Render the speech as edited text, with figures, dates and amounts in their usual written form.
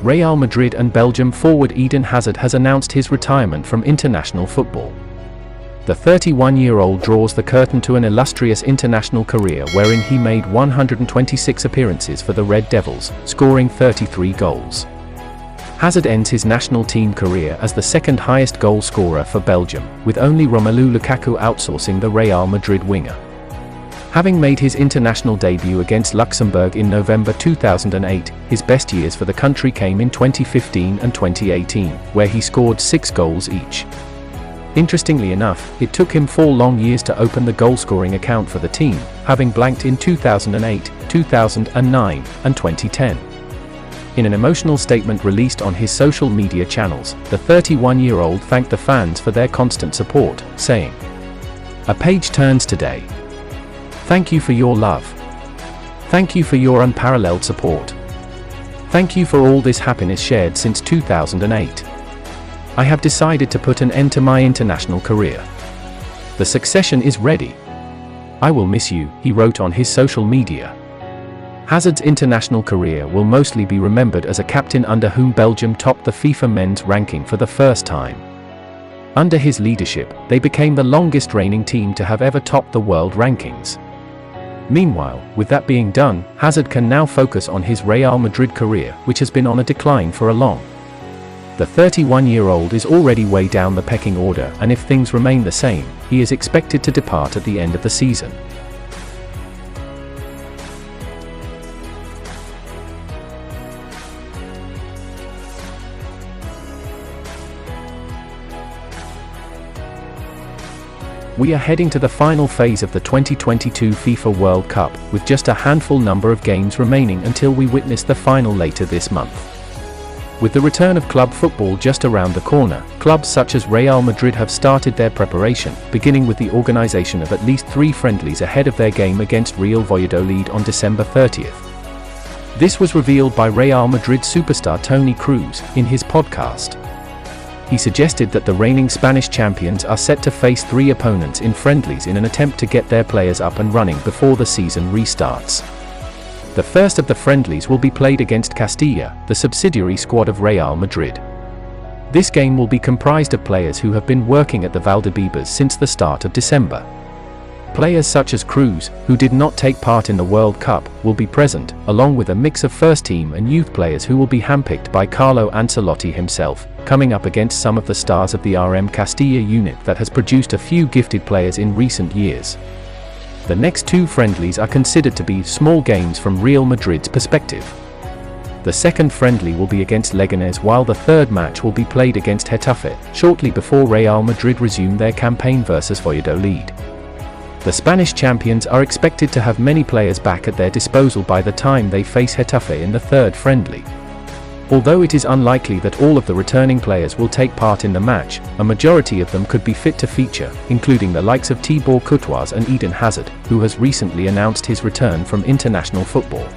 Real Madrid and Belgium forward Eden Hazard has announced his retirement from international football. The 31-year-old draws the curtain to an illustrious international career wherein he made 126 appearances for the Red Devils, scoring 33 goals. Hazard ends his national team career as the second highest goal scorer for Belgium, with only Romelu Lukaku outsourcing the Real Madrid winger. Having made his international debut against Luxembourg in November 2008, his best years for the country came in 2015 and 2018, where he scored 6 goals each. Interestingly enough, it took him 4 long years to open the goal-scoring account for the team, having blanked in 2008, 2009, and 2010. In an emotional statement released on his social media channels, the 31-year-old thanked the fans for their constant support, saying, "A page turns today. Thank you for your love. Thank you for your unparalleled support. Thank you for all this happiness shared since 2008. I have decided to put an end to my international career. The succession is ready. I will miss you," he wrote on his social media. Hazard's international career will mostly be remembered as a captain under whom Belgium topped the FIFA men's ranking for the first time. Under his leadership, they became the longest reigning team to have ever topped the world rankings. Meanwhile, with that being done, Hazard can now focus on his Real Madrid career, which has been on a decline for a long. The 31-year-old is already way down the pecking order, and if things remain the same, he is expected to depart at the end of the season. We are heading to the final phase of the 2022 FIFA World Cup, with just a handful number of games remaining until we witness the final later this month. With the return of club football just around the corner, clubs such as Real Madrid have started their preparation, beginning with the organization of at least 3 friendlies ahead of their game against Real Valladolid on December 30th. This was revealed by Real Madrid superstar Toni Kroos in his podcast. He suggested that the reigning Spanish champions are set to face 3 opponents in friendlies in an attempt to get their players up and running before the season restarts. The first of the friendlies will be played against Castilla, the subsidiary squad of Real Madrid. This game will be comprised of players who have been working at the Valdebebas since the start of December. Players such as Kroos, who did not take part in the World Cup, will be present, along with a mix of first-team and youth players who will be handpicked by Carlo Ancelotti himself, coming up against some of the stars of the RM Castilla unit that has produced a few gifted players in recent years. The next 2 friendlies are considered to be small games from Real Madrid's perspective. The second friendly will be against Leganés, while the third match will be played against Getafe, shortly before Real Madrid resume their campaign versus Valladolid. The Spanish champions are expected to have many players back at their disposal by the time they face Getafe in the third friendly. Although it is unlikely that all of the returning players will take part in the match, a majority of them could be fit to feature, including the likes of Thibaut Courtois and Eden Hazard, who has recently announced his return from international football.